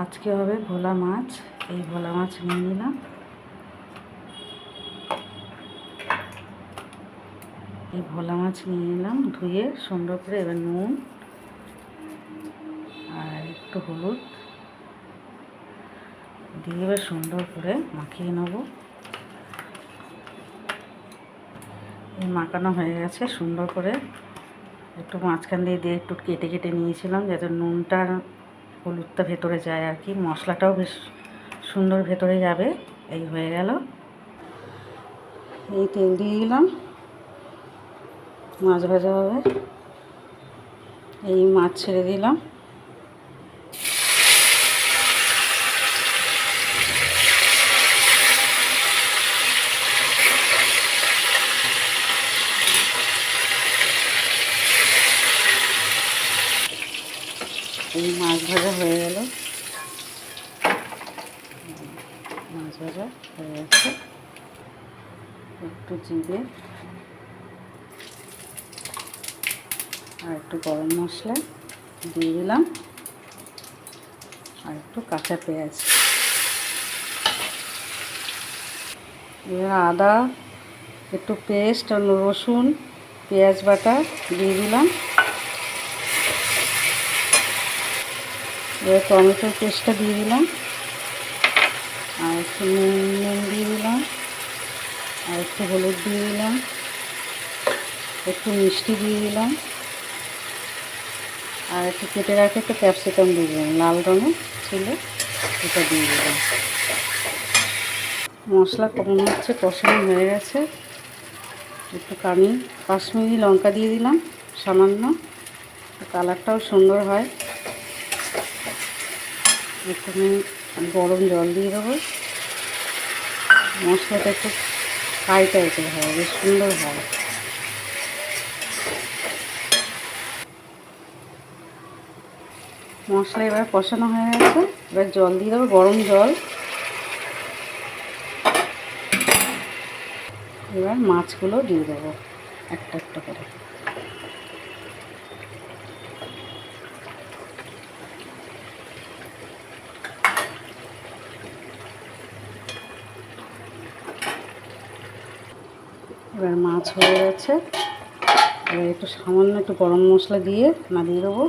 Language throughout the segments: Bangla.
আজকে হবে ভোলা মাছ। এই ভোলা মাছ নিয়ে নিলাম। এই ভোলা মাছ নিয়ে নিলাম ধুয়ে সুন্দর করে। এবার নুন আর একটু হলুদ দিয়ে এবার সুন্দর করে মাখিয়ে নেব। এই মাখানো হয়ে গেছে সুন্দর করে। একটু মাঝখান দিয়ে একটু কেটে কেটে নিয়েছিলাম যাতে নুনটা হলুদটা ভেতরে যায় আর কি, মশলাটাও বেশ সুন্দর ভেতরে যাবে। এই হয়ে গেল। এই তেল দিয়ে দিলাম, মাছ ভাজা হবে। এই মাছ ছেড়ে দিলাম। এই মাছ ভাজা হয়ে গেল। মাছ ভাজা হয়ে গেছে। একটু জিরে আর একটু গরম মশলা দিয়ে দিলাম আর একটু কাঁচা পেঁয়াজ। এবার আদা, একটু পেস্ট আর রসুন পেঁয়াজ বাটা দিয়ে দিলাম। এবার টমেটোর পেস্টটা দিয়ে দিলাম আর একটু নুন দিয়ে দিলাম আর একটু হলুদ দিয়ে দিলাম, একটু মিষ্টি দিয়ে দিলাম আর একটু কেটে রাখে একটা ক্যাপসিকাম দিয়ে দিলাম, লাল রঙের ছিল এটা দিয়ে দিলাম। মশলা কমানো হচ্ছে, কষানো হয়ে গেছে। একটু কাশ্মীরি লঙ্কা দিয়ে দিলাম সামান্য, কালারটাও সুন্দর হয়। একটু গরম জল দিয়ে দেবো। মশলাটা একটু ফ্রাই টাইপের হয়, বেশ সুন্দর হয়। মশলা এবার কষানো হয়ে গেছে। এবার জল দিয়ে দেবো, গরম জল। এবার মাছগুলো দিয়ে দেবো একটা একটা করে। এবার মাছ হয়ে গেছে। এবার একটু সামান্য একটু গরম মশলা দিয়ে নাড়িয়ে দেবো।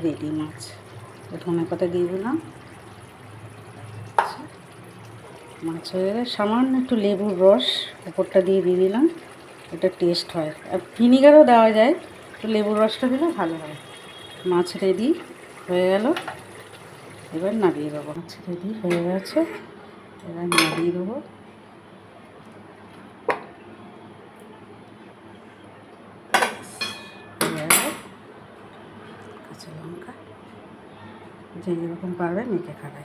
রেডি মাছ। ধনে পাতা দিয়ে দিলাম। মাছ হয়ে গেলে সামান্য একটু লেবুর রস উপরটা দিয়ে দিলাম, এটা টেস্ট হয়। আর ভিনিগারও দেওয়া যায়, তো লেবুর রসটা দিলে ভালো হয়। মাছ রেডি হয়ে গেল। এবার নাড়িয়ে দেবো। মাছ রেডি হয়ে গেছে, এবার নাড়িয়ে দেবো। কাঁচা লঙ্কা যে যেরকম পারবে মেখে খাবে।